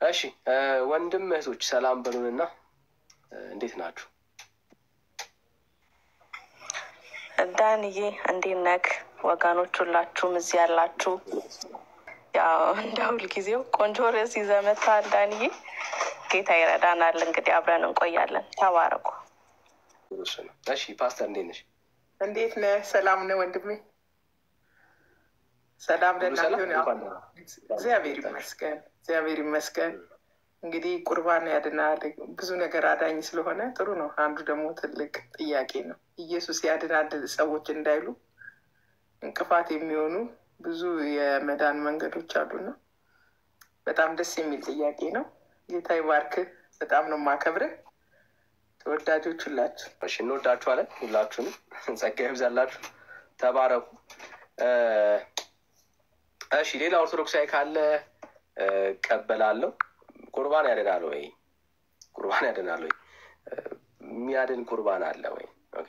እሺ ወንድም እህቶች ሰላም በሉንና እንዴት ናችሁ? ዳንዬ እንዴት ነህ? ወገኖች ሁላችሁም እዚህ ያላችሁ ያው እንደ ሁልጊዜው ቆንጆ ርዕስ ይዘህ መጥተሃል ዳንዬ። ጌታ ይረዳናል። እንግዲህ አብረን እንቆያለን። ተባረኩ። እሺ ፓስተር እንዴት ነሽ? እንዴት ነህ? ሰላም ነህ ወንድሜ? ሰላም ለእናንተ። እግዚአብሔር ይመስገን፣ እግዚአብሔር ይመስገን። እንግዲህ ቁርባን ያድናል። ብዙ ነገር አዳኝ ስለሆነ ጥሩ ነው። አንዱ ደግሞ ትልቅ ጥያቄ ነው። ኢየሱስ ያድናል ሰዎች እንዳይሉ እንቅፋት የሚሆኑ ብዙ የመዳን መንገዶች አሉና በጣም ደስ የሚል ጥያቄ ነው። ጌታ ይባርክህ። በጣም ነው የማከብርህ። ተወዳጆች ሁላችሁ እሺ፣ እንወዳችኋለን። ሁላችሁንም ጸጋ ይብዛላችሁ። ተባረኩ። እሺ፣ ሌላ ኦርቶዶክሳዊ ካለ ቀበላለሁ። ቁርባን ያድናል ወይ? ቁርባን ያድናል ወይ? የሚያድን ቁርባን አለ ወይ? ኦኬ፣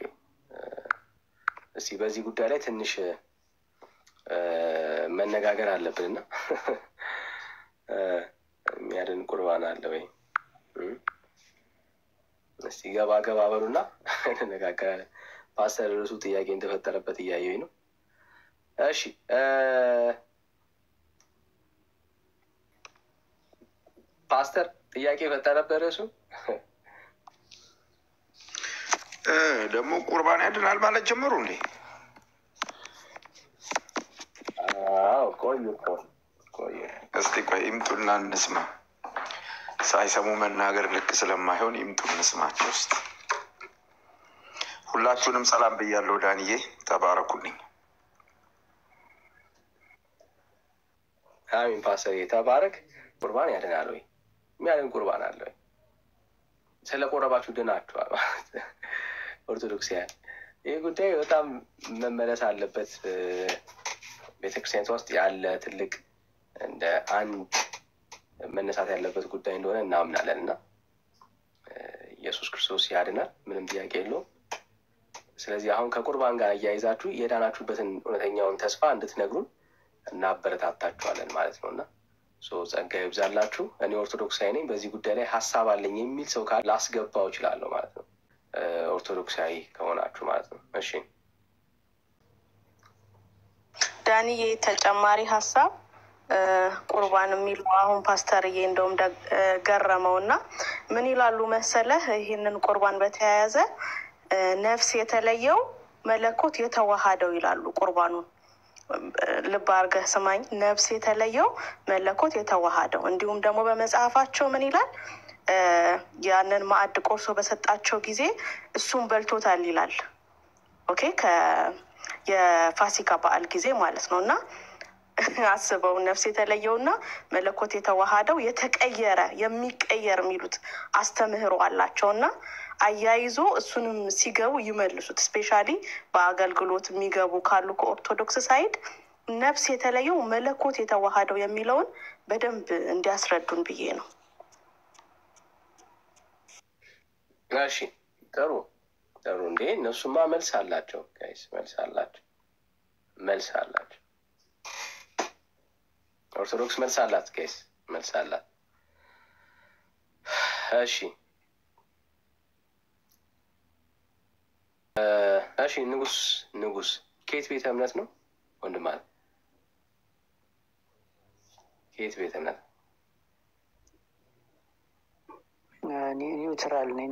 እስቲ በዚህ ጉዳይ ላይ ትንሽ መነጋገር አለብንና የሚያድን ቁርባን አለ ወይ? እስቲ ገባ ገባ በሉና እንነጋገራለን። ፓስተር ርዕሱ ጥያቄ እንደፈጠረበት እያየሁኝ ነው። እሺ ፓስተር ጥያቄ የፈጠረበት ርዕሱ ደግሞ ቁርባን ያድናል ማለት ጀመሩ እንዴ? ቆይ እስቲ ቆይ ይምጡና እንስማ። ሳይሰሙ መናገር ልክ ስለማይሆን ይምጡ እንስማቸው ውስጥ። ሁላችሁንም ሰላም ብያለሁ። ዳንዬ ተባረኩልኝ። አሚን። ፓስተር ተባረክ። ቁርባን ያድናል ወይ? የሚያድን ቁርባን አለ ወይ? ስለ ቆረባችሁ ድናችኋል ኦርቶዶክሳውያን። ይህ ጉዳይ በጣም መመለስ አለበት። ቤተክርስቲያን ውስጥ ያለ ትልቅ እንደ አንድ መነሳት ያለበት ጉዳይ እንደሆነ እናምናለን እና ኢየሱስ ክርስቶስ ያድናል፣ ምንም ጥያቄ የለውም። ስለዚህ አሁን ከቁርባን ጋር እያይዛችሁ የዳናችሁበትን እውነተኛውን ተስፋ እንድትነግሩን እናበረታታችኋለን ማለት ነው እና ጸጋ ይብዛላችሁ። እኔ ኦርቶዶክሳዊ ነኝ፣ በዚህ ጉዳይ ላይ ሀሳብ አለኝ የሚል ሰው ካለ ላስገባው እችላለሁ ማለት ነው፣ ኦርቶዶክሳዊ ከሆናችሁ ማለት ነው። እሺ ዳንዬ ተጨማሪ ሀሳብ ቁርባን የሚለው አሁን ፓስተርዬ እንደውም ገረመው እና ምን ይላሉ መሰለህ? ይህንን ቁርባን በተያያዘ ነፍስ የተለየው መለኮት የተዋሃደው ይላሉ። ቁርባኑን ልብ አድርገህ ስማኝ። ነፍስ የተለየው መለኮት የተዋሃደው። እንዲሁም ደግሞ በመጽሐፋቸው ምን ይላል? ያንን ማዕድ ቆርሶ በሰጣቸው ጊዜ እሱም በልቶታል ይላል። ኦኬ፣ የፋሲካ በዓል ጊዜ ማለት ነው። እና አስበው፣ ነፍስ የተለየውና መለኮት የተዋሃደው የተቀየረ የሚቀየር የሚሉት አስተምህሮ አላቸው እና አያይዞ እሱንም ሲገቡ ይመልሱት። ስፔሻሊ በአገልግሎት የሚገቡ ካሉ ከኦርቶዶክስ ሳይድ ነፍስ የተለየው መለኮት የተዋሃደው የሚለውን በደንብ እንዲያስረዱን ብዬ ነው። እሺ፣ ጥሩ እንዴ፣ እነሱማ መልስ አላቸው ጋይስ፣ መልስ አላቸው። ኦርቶዶክስ መልስ አላት ጋይስ፣ መልስ አላት። እሺ ንጉስ ከየት ቤተ እምነት ነው ወንድም አለ? ከየት ቤተ እምነት? ኒውትራል ነኝ።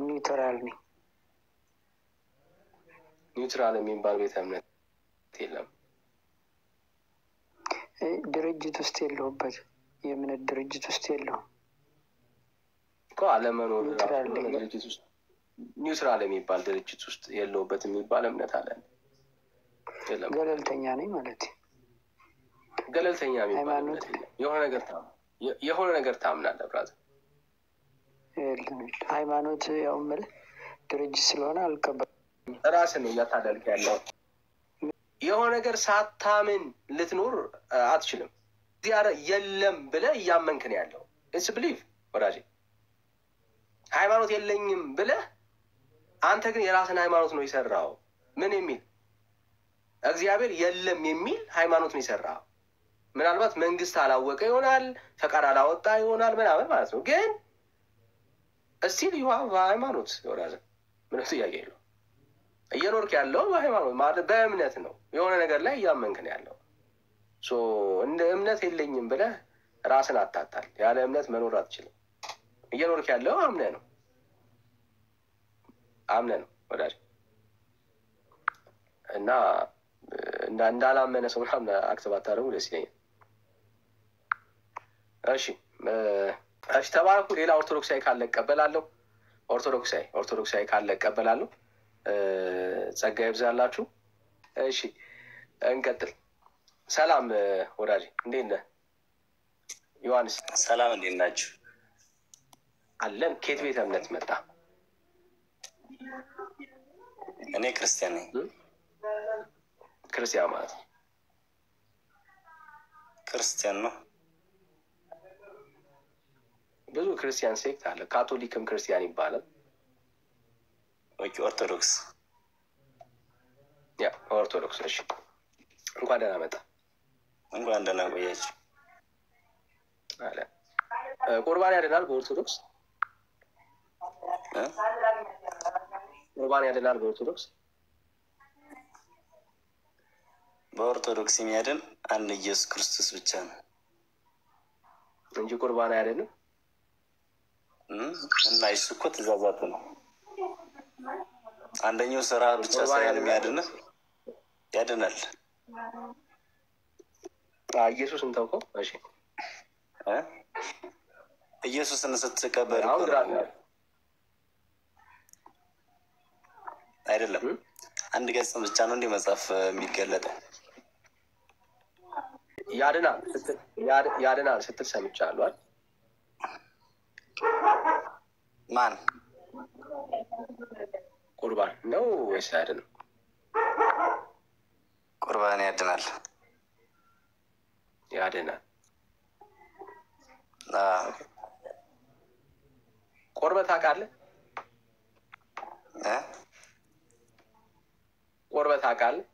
ኒውትራል የሚባል ቤተ እምነት የለም። ድርጅት ውስጥ የለሁበት። የእምነት ድርጅት ውስጥ የለሁም እኮ አለመኖር ድርጅት ውስጥ ኒውትራል የሚባል ድርጅት ውስጥ የለሁበት የሚባል እምነት አለ። ገለልተኛ ነኝ ማለት ገለልተኛ የሚባል እምነት የሆነ ነገር ታምናለህ ብራዘር? ሃይማኖት ያው የምልህ ድርጅት ስለሆነ አልቀበልም። ራስን ነው እያታለልክ ያለው። የሆነ ነገር ሳታምን ልትኖር አትችልም። ዚያረ የለም ብለህ እያመንክ ነው ያለው። ኢትስ ብሊቭ ወዳጄ። ሃይማኖት የለኝም ብለህ አንተ ግን የራስን ሃይማኖት ነው የሰራው። ምን የሚል እግዚአብሔር የለም የሚል ሃይማኖት ነው የሰራው። ምናልባት መንግስት አላወቀ ይሆናል፣ ፈቃድ አላወጣ ይሆናል ምናምን ማለት ነው። ግን እስቲል ይዋ በሃይማኖት ይሆናል። ምንም ጥያቄ የለው። እየኖርክ ያለው በሃይማኖት ማለት በእምነት ነው። የሆነ ነገር ላይ እያመንክ ነው ያለው። እንደ እምነት የለኝም ብለህ ራስን አታታል። ያለ እምነት መኖር አትችልም። እየኖርክ ያለው አምነህ ነው ወዳጅ እና እንዳላመነ ሰው ምናምን አክተብ አታደርጉ፣ ደስ ይለኛል። እሺ ተባረኩ። ሌላ ኦርቶዶክሳዊ ካለ እቀበላለሁ። ኦርቶዶክሳዊ ካለ እቀበላለሁ። ጸጋ ይብዛላችሁ። እሺ እንቀጥል። ሰላም ወዳጅ፣ እንዴት ነህ? ዮሐንስ ሰላም፣ እንዴት ናችሁ? አለን። ከየት ቤተ እምነት መጣ? እኔ ክርስቲያን ነኝ። ክርስቲያን ማለት ነው? ክርስቲያን ነው። ብዙ ክርስቲያን ሴክት አለ። ካቶሊክም ክርስቲያን ይባላል። ኦርቶዶክስ። ያ ኦርቶዶክስ። እሺ እንኳን ደህና መጣ። እንኳን ደህና ቆያችሁ። አለ ቁርባን ያድናል በኦርቶዶክስ? ቁርባን ያድናል በኦርቶዶክስ? በኦርቶዶክስ የሚያድን አንድ ኢየሱስ ክርስቶስ ብቻ ነው እንጂ ቁርባን አያድንም። እና እሱ እኮ ትእዛዛቱ ነው። አንደኛው ስራ ብቻ ሳይሆን የሚያድንህ ያድናል። ኢየሱስን ተውከው። እሺ ኢየሱስን ስትቀበል አይደለም አንድ ገጽ ብቻ ነው እንደ መጽሐፍ የሚገለጠው። ያድናል ስትል ሰምቻለሁ አይደል? ማን ቁርባን ነው ወይስ ያድናል? ቁርባን ያድናል። ቆርበህ ታውቃለህ? ቆርበህ ታውቃለህ?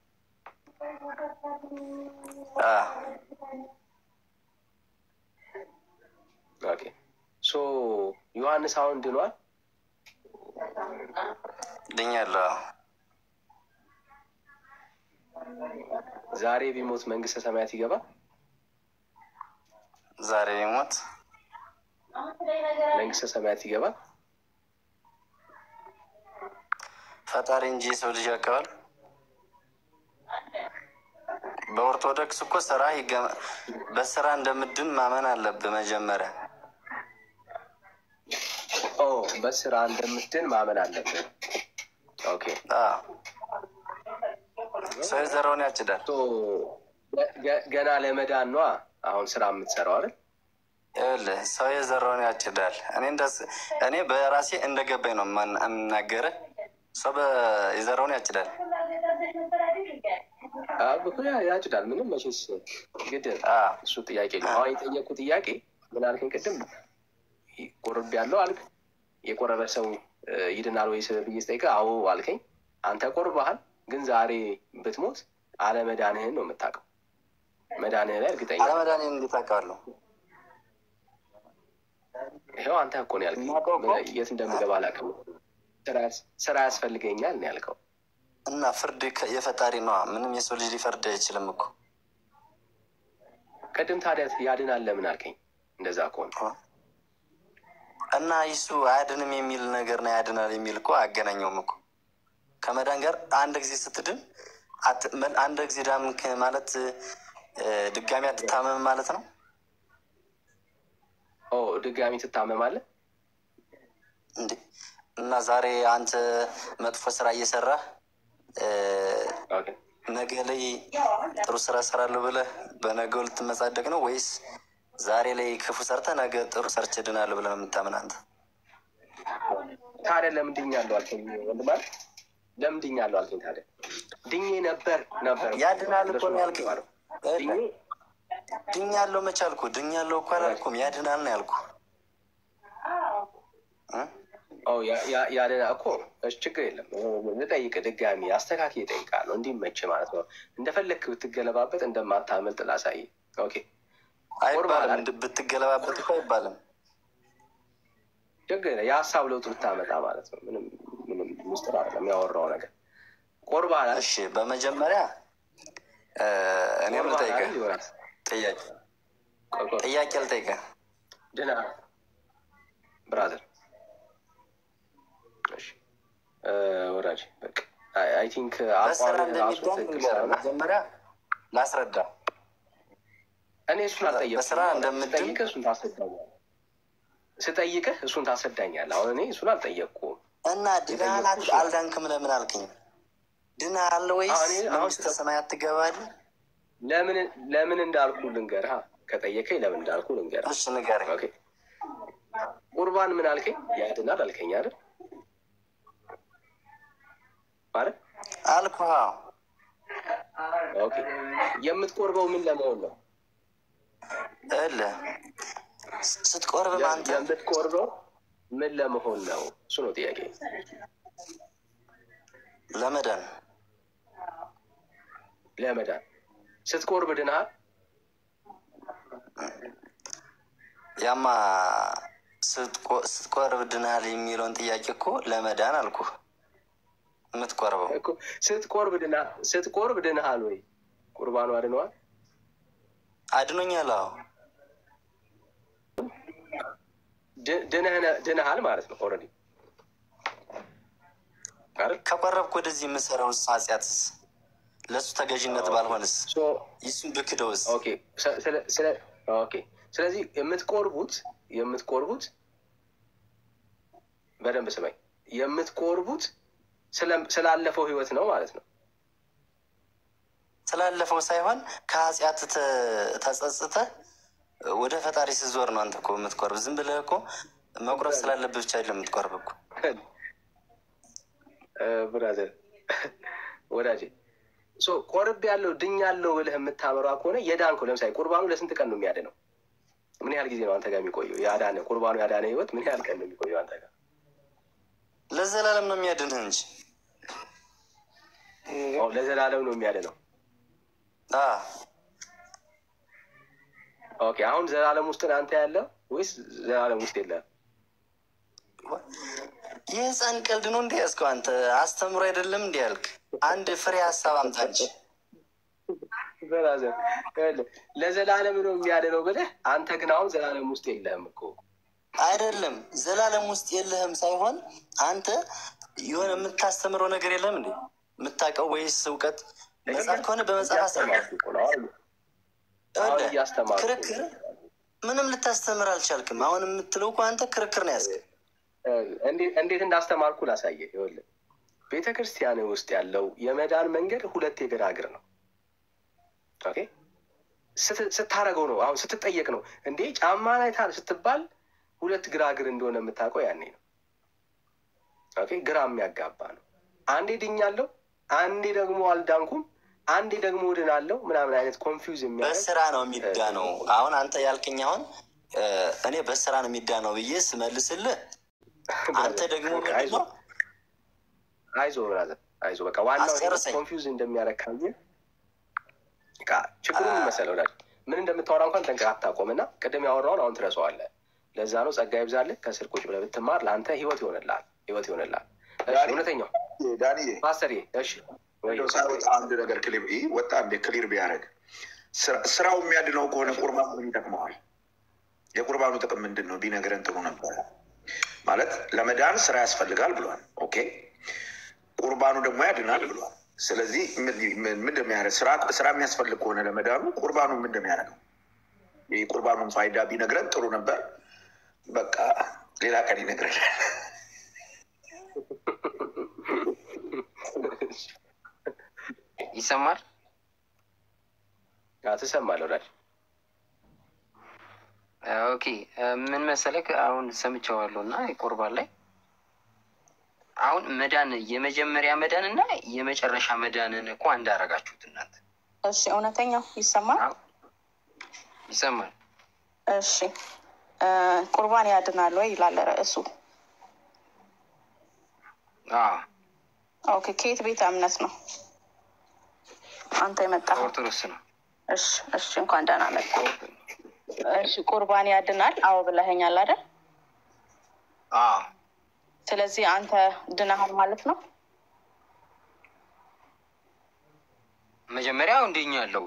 ኦኬ ሶ ዮሐንስ አሁን ድኗል? ድኛለሁ። ዛሬ ቢሞት መንግስተ ሰማያት ይገባል? ዛሬ ቢሞት መንግስተ ሰማያት ይገባል? ፈጣሪ እንጂ ሰው ልጅ ያውቀዋል። በኦርቶዶክስ እኮ ስራ በስራ እንደምድን ማመን አለብህ መጀመሪያ። በስራ እንደምድን ማመን አለብህ። ኦኬ ሰው የዘራውን ያጭዳል። ገና ለመዳን ነዋ አሁን ስራ የምትሰራው አይደል? ይኸውልህ ሰው የዘራውን ያጭዳል። እኔ በራሴ እንደገባኝ ነው የምናገርህ። ሰው የዘራውን ያጭዳል። ያጭዳል። ምንም መቼስ ግድ እሱ ጥያቄ ነው። አሁን የጠየቁ ጥያቄ ምን አልከኝ ቅድም? ቆርብ ያለው አልክ። የቆረበ ሰው ይድናል ወይስ ብዬ ስጠይቅህ አዎ አልከኝ። አንተ ቆርበሃል፣ ግን ዛሬ ብትሞት አለመዳንህን ነው የምታውቀው። መዳንህ ላይ እርግጠኛ አለመዳንህን እንዴት አውቃለሁ? ይኸው አንተ እኮ ነው ያልከኝ። የት እንደምገባ አላውቅም፣ ስራ ያስፈልገኛል ነው ያልከው። እና ፍርድ የፈጣሪ ነዋ። ምንም የሰው ልጅ ሊፈርድ አይችልም እኮ። ቅድም ታዲያ ያድናል ለምን አልከኝ? እንደዛ ከሆነ እና ይሱ አያድንም የሚል ነገር ነው። ያድናል የሚል እኮ አያገናኘውም እኮ ከመዳን ጋር። አንድ ጊዜ ስትድን አንድ ጊዜ ዳንክ ማለት ድጋሚ አትታመም ማለት ነው። ድጋሚ ትታመማለህ እንዴ? እና ዛሬ አንተ መጥፎ ስራ እየሰራህ ነገ ላይ ጥሩ ስራ እሰራለሁ ብለህ በነገው ልትመጻደቅ ነው ወይስ ዛሬ ላይ ክፉ ሰርተህ ነገ ጥሩ ሰርቼ ድናለሁ ብለህ ነው የምታምን አንተ? ታዲያ ለምን ድኛለሁ አልከኝ ወንድም? ለምን ድኛለሁ አልከኝ? ታዲያ ድኜ ነበር ያድናል እኮ ነው ያልከኝ። ድኛለሁ መች አልኩህ? ድኛለሁ እኮ አላልኩም። ያድናል ነው ያልኩህ። ያድና እኮ ችግር የለም። ልጠይቅህ ድጋሚ አስተካክዬ እጠይቅሃለሁ እንዲመችህ ማለት ነው። እንደፈለግህ ብትገለባበጥ እንደማታመልጥ ላሳይህ። ኦኬ አይባልም። ብትገለባበት እኮ አይባልም። ችግር የሀሳብ ለውጥ ብታመጣ ማለት ነው። ምንም ምስጢር አይደለም የሚያወራው ነገር። ቁርባን እሺ፣ በመጀመሪያ እኔም ልጠይቅህ ጥያቄ ልጠይቅህ። ድና ብራዘር እሺ ወዳጅ በቃ አይ ቲንክ በስራ እንደሚዳን መጀመሪያ ላስረዳ። እኔ እሱን አልጠየቅኩም። በስራ እንደምድን እሱን ታስረዳኛለህ። ስጠይቅህ እሱን ታስረዳኛለህ። አሁን እኔ እሱን አልጠየቅኩም። እና ድናሃል አልዳንክም ለምን አልክኝ? ድናሃል ወይስ መንግስተ ሰማያት ትገባለህ? ለምን እንዳልኩ ልንገርህ። ከጠየቀኝ ለምን እንዳልኩ ልንገርህ። እሺ ንገረኝ። ኦኬ ቁርባን ምን አልከኝ? ያድናል አልከኝ አይደል? ማለት አልኩህ። ኦኬ የምትቆርበው ምን ለመሆን ነው? ስትቆርብ አንተ የምትቆርበው ምን ለመሆን ነው? እሱ ነው ጥያቄ። ለመዳን ስትቆርብ ድናሃል? ያማ ስትቆርብ ድናሃል የሚለውን ጥያቄ እኮ ለመዳን አልኩህ። የምትቆርበው ስትቆርብ ድናሃል ወይ? ቁርባኑ አድነዋል? አድኖኛል። አዎ ድነሃል ማለት ነው። ኦልሬዲ ከቆረብክ ወደዚህ የምሰራው ኃጢአትስ ለእሱ ተገዥነት ባልሆንስ ይሱን ብክደውስ? ስለዚህ የምትቆርቡት በደንብ ስማኝ፣ የምትቆርቡት ስላለፈው ህይወት ነው ማለት ነው። ስላለፈው ሳይሆን ከኃጢአት ተጸጽተህ ወደ ፈጣሪ ስዞር ነው። አንተ እኮ የምትቆርብ ዝም ብለህ እኮ መቁረብ ስላለብህ ብቻ አይደለም የምትቆርብ እኮ። ብራዘር ወዳጄ ቆርብ ያለው ድኝ ያለው ብለህ የምታመራ ከሆነ የዳንከው ለምሳሌ ቁርባኑ ለስንት ቀን ነው የሚያድነው? ምን ያህል ጊዜ ነው አንተ ጋር የሚቆየው? ቁርባኑ ያዳነ ህይወት ምን ያህል ቀን ነው የሚቆየው አንተ ጋር? ለዘላለም ነው የሚያድንህ እንጂ። ለዘላለም ነው የሚያድነው። ኦኬ አሁን ዘላለም ውስጥ አንተ ያለው ወይስ ዘላለም ውስጥ የለም? የህፃን ቀልድ ነው እንዴ ያዝከው አንተ? አስተምሮ አይደለም እንዲ ያልክ? አንድ ፍሬ ሀሳብ አምጣ እንጂ። ለዘላለም ነው የሚያድነው ብለህ አንተ ግን አሁን ዘላለም ውስጥ የለህም እኮ። አይደለም ዘላለም ውስጥ የለህም ሳይሆን አንተ የሆነ የምታስተምረው ነገር የለም እንዴ? የምታውቀው ወይስ እውቀት መጽሐፍ ከሆነ በመጽሐፍ አስተምር። ክርክር ምንም ልታስተምር አልቻልክም። አሁን የምትለው እኮ አንተ ክርክር ነው ያዝክ። እንዴት እንዳስተማርኩ ላሳየህ። ይኸውልህ ቤተ ክርስቲያን ውስጥ ያለው የመዳን መንገድ ሁለት የግራ እግር ነው። ኦኬ ስታረገው ነው አሁን ስትጠየቅ ነው እንዴ ጫማ ላይ ታል ስትባል ሁለት ግራ እግር እንደሆነ የምታውቀው ያኔ ነው። ኦኬ ግራ የሚያጋባ ነው። አንዴ ድኛለሁ፣ አንዴ ደግሞ አልዳንኩም፣ አንዴ ደግሞ ድናለሁ ምናምን አይነት ኮንፊውዝ የሚያደርግ በስራ ነው የሚዳነው። አሁን አንተ ያልከኝ አሁን እኔ በስራ ነው የሚዳነው ብዬ ስመልስልህ አንተ ደግሞ አይዞህ ብራዘር አይዞህ በቃ ዋናው ኮንፊውዝ እንደሚያደርግ ካየህ ችግሩ ምን መሰለህ ወዳጅ፣ ምን እንደምታወራ እንኳን ጠንቅቀህ አታውቀውም እና ቅድም ያወራውን አሁን ትረሳዋለህ። ለዛ ነው ጸጋ ይብዛልህ ከስር ቁጭ ብለህ ብትማር ለአንተ ህይወት ይሆንልሃል። እውነተኛው ዳንኤ ፓስተር እሺ አንድ ነገር ወጣ እንደ ክሊር ቢያደርግ ስራው የሚያድነው ከሆነ ቁርባኑ ምን ይጠቅመዋል? የቁርባኑ ጥቅም ምንድን ነው ቢነግረን ጥሩ ነበረ። ማለት ለመዳን ስራ ያስፈልጋል ብሏል። ኦኬ ቁርባኑ ደግሞ ያድናል ብሏል። ስለዚህ ምን እንደሚያደርግ ስራ የሚያስፈልግ ከሆነ ለመዳኑ ቁርባኑ ምን እንደሚያደርገው የቁርባኑን ፋይዳ ቢነግረን ጥሩ ነበር። በቃ ሌላ ቀን ይነግረናል። ይሰማል? ትሰማለህ ወዳጅ? ኦኬ ምን መሰለክ አሁን ሰምቼዋለሁ እና ቁርባን ላይ አሁን መዳን የመጀመሪያ መዳን እና የመጨረሻ መዳንን እኮ አንድ አደረጋችሁት እናንተ። እሺ እውነተኛው ይሰማል? ይሰማል። እሺ ቁርባን ያድናል ወይ ይላል ርዕሱ። ኦኬ ከየት ቤተ እምነት ነው አንተ የመጣኸው? ኦርቶዶክስ ነው። እሺ እንኳን ደህና መጣ። እሺ ቁርባን ያድናል? አዎ ብለኸኛል አይደል? አዎ። ስለዚህ አንተ ድነሃል ማለት ነው? መጀመሪያ እንድኛለሁ፣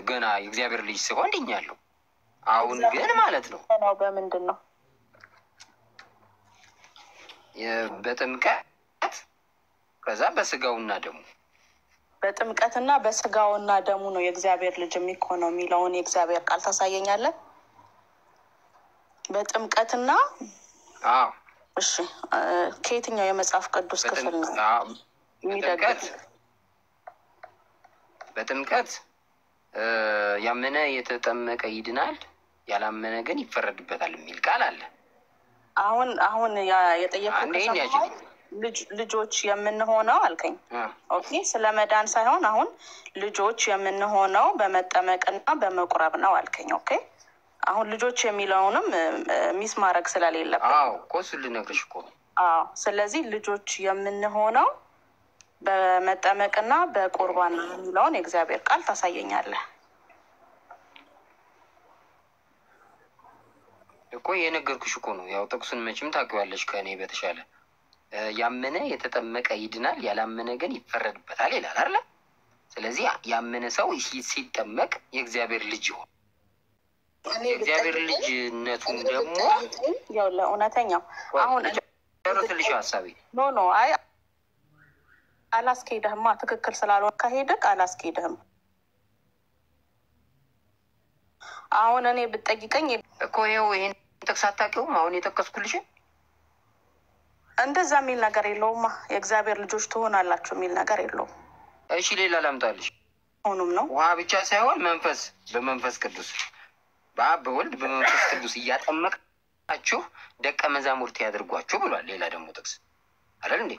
ገና የእግዚአብሔር ልጅ ስሆን እንድኛለሁ። አሁን ግን ማለት ነው በምንድን ነው? በጥምቀት ከዛ በስጋውና ደሙ። በጥምቀትና በስጋውና ደሙ ነው የእግዚአብሔር ልጅ የሚሆነው የሚለውን የእግዚአብሔር ቃል ታሳየኛለህ? በጥምቀትና አዎ። እሺ ከየትኛው የመጽሐፍ ቅዱስ ክፍል ነው የሚደግፍ? በጥምቀት ያመነ የተጠመቀ ይድናል፣ ያላመነ ግን ይፈረድበታል የሚል ቃል አለ። አሁን የጠየቁት ልጆች የምንሆነው አልከኝ። ኦኬ፣ ስለ መዳን ሳይሆን አሁን ልጆች የምንሆነው በመጠመቅና በመቁረብ ነው አልከኝ። ኦኬ፣ አሁን ልጆች የሚለውንም ሚስ ማድረግ ስለሌለብን እኮ እሱን ልነግርሽ እኮ። ስለዚህ ልጆች የምንሆነው በመጠመቅና በቁርባን የሚለውን የእግዚአብሔር ቃል ታሳየኛለህ እኮ። የነገርኩሽ እኮ ነው። ያው ጥቅሱን መቼም ታውቂዋለሽ ከእኔ በተሻለ። ያመነ የተጠመቀ ይድናል፣ ያላመነ ግን ይፈረድበታል ይላል አይደለ? ስለዚህ ያመነ ሰው ሲጠመቅ የእግዚአብሔር ልጅ ይሆን። የእግዚአብሔር ልጅነቱን ደግሞ ያው ለእውነተኛው አሁን ጨርስልሽ ሀሳቤ ኖ አይ አላስኬድህማ። ትክክል ስላልሆነ ከሄድክ አላስኬድህም። አሁን እኔ ብትጠይቀኝ እኮ ይሄን ጥቅስ አታውቂውም? አሁን የጠቀስኩልሽን እንደዛ የሚል ነገር የለውማ። የእግዚአብሔር ልጆች ትሆናላችሁ የሚል ነገር የለውም። እሺ ሌላ ላምጣልሽ። ሆኑም ነው ውሃ ብቻ ሳይሆን በመንፈስ ቅዱስ በአብ በወልድ በመንፈስ ቅዱስ እያጠመቃችሁ ደቀ መዛሙርት ያድርጓችሁ ብሏል። ሌላ ደግሞ ጥቅስ አይደል እንዴ?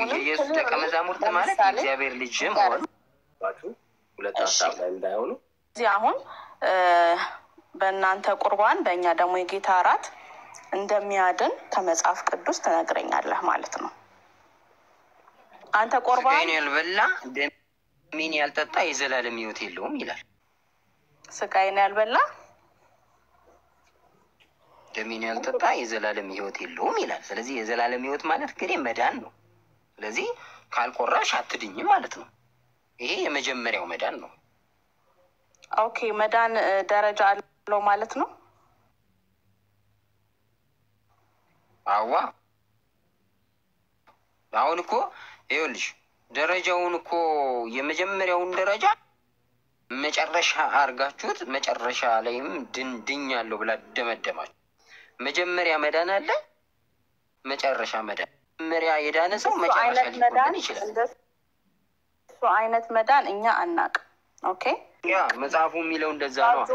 የኢየሱስ ደቀ መዛሙርት ማለት የእግዚአብሔር ልጅ መሆን ሁለት ሀሳብ ላይ እንዳይሆኑ። እዚህ አሁን በእናንተ ቁርባን በእኛ ደግሞ የጌታ እራት እንደሚያድን ከመጽሐፍ ቅዱስ ትነግረኛለህ ማለት ነው። አንተ ቁርባን ስጋዬን ያልበላ ደሜን ያልጠጣ የዘላለም ሕይወት የለውም ይላል። ስጋዬን ያልበላ ደሜን ያልጠጣ የዘላለም ሕይወት የለውም ይላል። ስለዚህ የዘላለም ሕይወት ማለት እንግዲህ መዳን ነው። ስለዚህ ካልቆራሽ አትድኝም ማለት ነው። ይሄ የመጀመሪያው መዳን ነው። ኦኬ፣ መዳን ደረጃ አለው ማለት ነው። አዋ አሁን እኮ ይኸውልሽ ደረጃውን እኮ የመጀመሪያውን ደረጃ መጨረሻ አርጋችሁት መጨረሻ ላይም ድኛለሁ ብላ ደመደማችሁ። መጀመሪያ መዳን አለ፣ መጨረሻ መዳን። መጀመሪያ የዳነ ሰው መጨረሻ ሊሆን ይችላል። እሱ አይነት መዳን እኛ አናቅ። ኦኬ፣ ያ መጽሐፉ የሚለው እንደዛ ነው።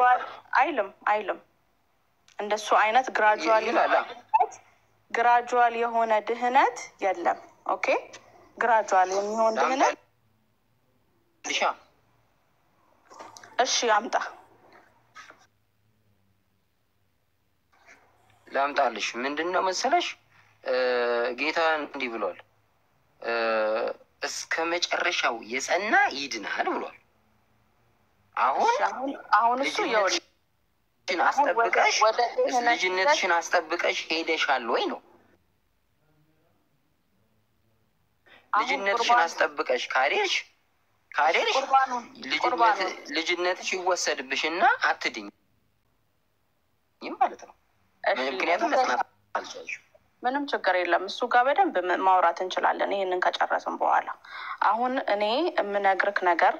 አይልም እንደሱ አይነት ግራጁዋል የሆነ ድህነት የለም። ኦኬ፣ ግራጁዋል የሚሆን ድህነት እሺ አምጣ ላምጣልሽ። ምንድነው መሰለሽ ጌታ እንዲህ ብሏል፣ እስከ መጨረሻው የጸና ይድናል ብሏል። አሁን እሱ ልጅነትሽን አስጠብቀሽ ሄደሻል ወይ ነው። ልጅነትሽን አስጠብቀሽ ካደርሽ ልጅነትሽ ይወሰድብሽና አትድኝም ማለት ነው። ምክንያቱም መስናት አልቻልሽም። ምንም ችግር የለም። እሱ ጋር በደንብ ማውራት እንችላለን ይሄንን ከጨረስን በኋላ። አሁን እኔ የምነግርክ ነገር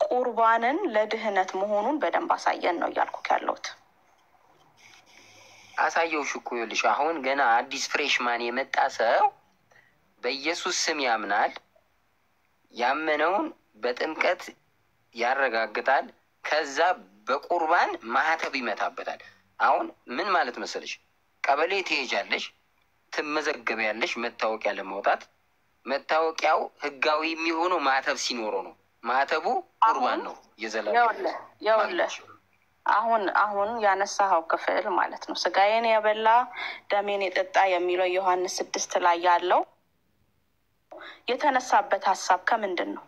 ቁርባንን ለድህነት መሆኑን በደንብ አሳየን ነው እያልኩክ ያለሁት። አሳየውሽ እኮ ይኸውልሽ፣ አሁን ገና አዲስ ፍሬሽማን የመጣ ሰው በኢየሱስ ስም ያምናል። ያመነውን በጥምቀት ያረጋግጣል። ከዛ በቁርባን ማህተብ ይመታበታል። አሁን ምን ማለት መሰለሽ፣ ቀበሌ ትሄጃለሽ፣ ትመዘገቢያለሽ መታወቂያ ለማውጣት። መታወቂያው ህጋዊ የሚሆነው ማህተብ ሲኖረው ነው። ማህተቡ ቁርባን ነው። ይኸውልህ አሁን ያነሳኸው ክፍል ማለት ነው ስጋዬን የበላ ደሜን የጠጣ የሚለው ዮሐንስ 6 ላይ ያለው የተነሳበት ሀሳብ ከምንድን ነው?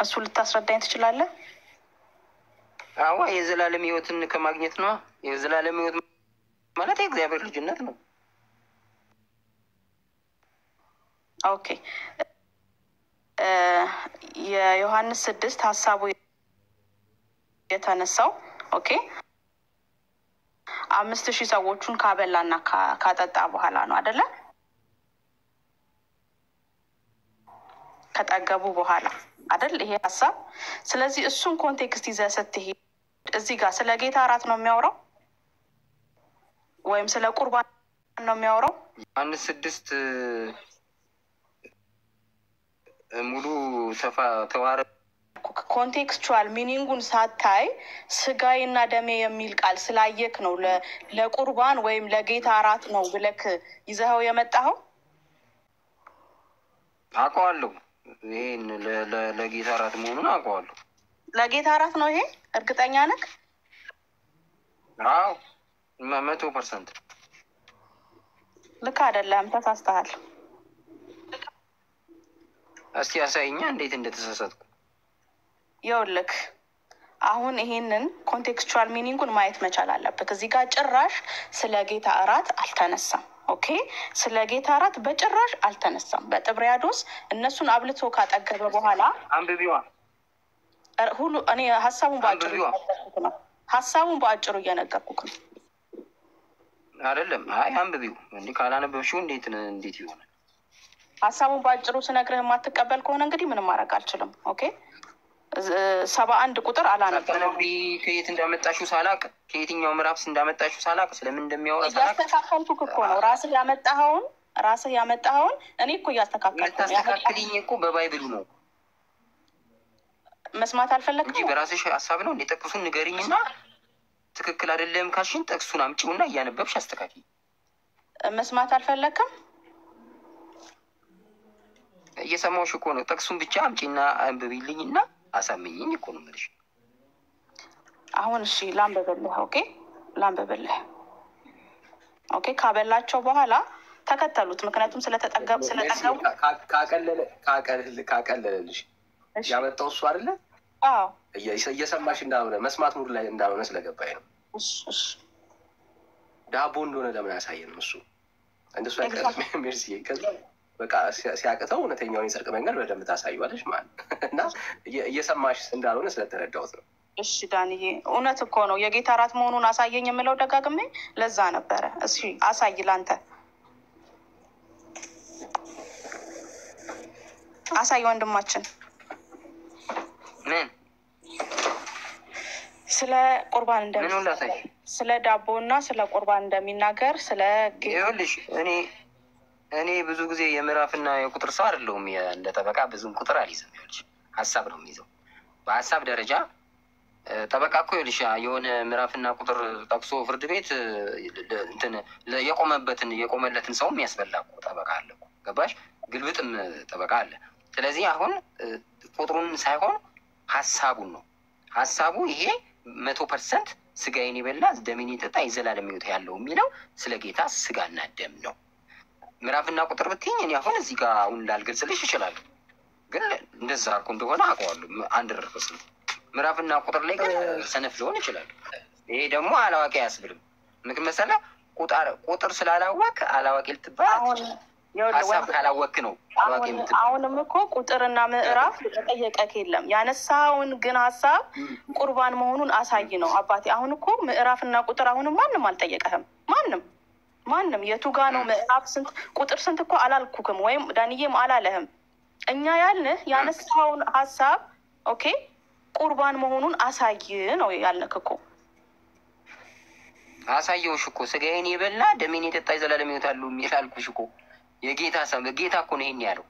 እሱ ልታስረዳኝ ትችላለህ? አዋ የዘላለም ህይወትን ከማግኘት ነው። የዘላለም ህይወት ማለት የእግዚአብሔር ልጅነት ነው። ኦኬ የዮሐንስ 6 ሀሳቡ የተነሳው ኦኬ 5000 ሰዎችን ካበላና ካጠጣ በኋላ ነው አይደለ? ከጠገቡ በኋላ አይደል ይሄ ሀሳብ። ስለዚህ እሱን ኮንቴክስት ይዘህ ስትሄድ እዚህ ጋር ስለ ጌታ እራት ነው የሚያወራው ወይም ስለ ቁርባን ነው የሚያወራው? ዮሐንስ 6 ሙሉ ተዋረ ኮንቴክስቹዋል ሚኒንጉን ሳታይ ስጋዬና ደሜ የሚል ቃል ስላየክ ነው ለቁርባን ወይም ለጌታ እራት ነው ብለክ ይዘኸው የመጣኸው? አውቀዋለሁ። ይሄን ለጌታ እራት መሆኑን አውቀዋለሁ። ለጌታ እራት ነው ይሄ? እርግጠኛ ነህ? አዎ 100%። ልክ አይደለም፣ ተሳስተሃል። እስቲ ያሳይኛ እንዴት እንደተሳሳትኩ። ይኸውልህ አሁን ይሄንን ኮንቴክስቹዋል ሚኒንጉን ማየት መቻል አለብህ። እዚህ ጋር ጭራሽ ስለ ጌታ እራት አልተነሳም። ኦኬ ስለ ጌታ እራት በጭራሽ አልተነሳም። በጥብርያዶስ እነሱን አብልቶ ካጠገበ በኋላ አንብቢዋ ሁሉ እኔ ሀሳቡን በአጭሩ እየነገርኩህ ነው። አይደለም አይ አንብቢው እንዴ ካላነበብሽው እንዴት ይሆናል? ሀሳቡን በአጭሩ ስነግርህ የማትቀበል ከሆነ እንግዲህ ምንም ማድረግ አልችልም። ኦኬ 71 ቁጥር አላነበብኩም። ከየት እንዳመጣሽው ሳላቅ ከየትኛው ምዕራፍ እንዳመጣሽው ሳላቅ ስለምን እንደሚያወራ ሳላቅ እያስተካከልኩህ እኮ ነው። ራስህ ያመጣኸውን እኔ እኮ እያስተካከልኩ ነው። ያስተካክልኝ እኮ በባይብሉ ነው። መስማት አልፈለግም እንጂ በራስሽ ሀሳብ ነው እንዴ? ጥቅሱን ንገሪኝና ትክክል አይደለም ካልሽን ጥቅሱን አምጪውና እያነበብሽ አስተካክይ። መስማት አልፈለግም? እየሰማሁሽ እኮ ነው። ጥቅሱን ብቻ አምጪና አንብቢልኝና አሳምኝኝ እኮ ነው የምልሽ። አሁን እሺ ላንብብልህ። ላንብብልህ። ኦኬ ካበላቸው በኋላ ተከተሉት። ምክንያቱም ስለተጠገቡ ካቀለለልሽ ያመጣው እሱ አይደለ? አዎ እየሰማሽ እንዳልሆነ መስማት ሙሉ ላይ እንዳልሆነ ስለገባኝ ነው። እሺ ዳቦ እንደሆነ ለምን አያሳየንም? እሱ እንደሱ አይቀርም። ሜርሲ ከዛ በቃ ሲያቅተው እውነተኛውን የጽድቅ መንገድ በደንብ ታሳዩዋለሽ ማለት እና እየሰማሽ እንዳልሆነ ስለተረዳሁት ነው። እሺ ዳንዬ እውነት እኮ ነው። የጌታ እራት መሆኑን አሳየኝ የምለው ደጋግሜ ለዛ ነበረ። እሺ አሳይ። ላንተ አሳይ ወንድማችን። ምን ስለ ቁርባን እንደሚናገር ስለ ዳቦና ስለ ቁርባን እንደሚናገር ስለ ይኸውልሽ እኔ ብዙ ጊዜ የምዕራፍና የቁጥር ሰው አይደለሁም። እንደ ጠበቃ ብዙም ቁጥር አልይዝም። ይኸውልሽ ሀሳብ ነው የሚይዘው። በሀሳብ ደረጃ ጠበቃ እኮ ይኸውልሽ የሆነ ምዕራፍና ቁጥር ጠቅሶ ፍርድ ቤት እንትን የቆመለትን ሰው የሚያስበላ እኮ ጠበቃ አለ እኮ። ገባሽ? ግልብጥም ጠበቃ አለ። ስለዚህ አሁን ቁጥሩን ሳይሆን ሀሳቡን ነው። ሀሳቡ ይሄ 100% ስጋዬን የበላ ደሜን የጠጣ የዘላለም ሕይወት ያለው የሚለው ስለ ጌታ ስጋና ደም ነው። ምዕራፍና ቁጥር ብትይኝ እኔ አሁን እዚህ ጋር አሁን ላልገልጽልሽ እችላለሁ፣ ግን እንደዛ እኮ እንደሆነ አውቀዋለሁ። አንድ ርዕስ ነው። ምዕራፍና ቁጥር ላይ ግን ሰነፍ ሊሆን ይችላል። ይሄ ደግሞ አላዋቂ አያስብልም። ምክንያቱም መሰለህ ቁጥር ስላላወቅ አላዋቂ ልትባል ሀሳብ ካላወቅ ነው አላዋቂ የምትባል። አሁንም እኮ ቁጥርና ምዕራፍ ተጠየቀክ የለም። ያነሳውን ግን ሀሳብ ቁርባን መሆኑን አሳይ ነው አባቴ። አሁን እኮ ምዕራፍና ቁጥር አሁንም ማንም አልጠየቀህም። ማንም የቱ ጋ ነው ምዕራፍ ስንት ቁጥር ስንት እኮ አላልኩክም፣ ወይም ዳንዬም አላለህም። እኛ ያልንህ ያነሳውን ሀሳብ ኦኬ ቁርባን መሆኑን አሳይ ነው ያልንክ እኮ። አሳየውሽ እኮ ስጋዬን የበላ ደሜን የጠጣ የዘላለም ሕይወት አለው የሚል አልኩሽ እኮ። የጌታ ሰው ጌታ እኮ ነው ይሄን ያለው።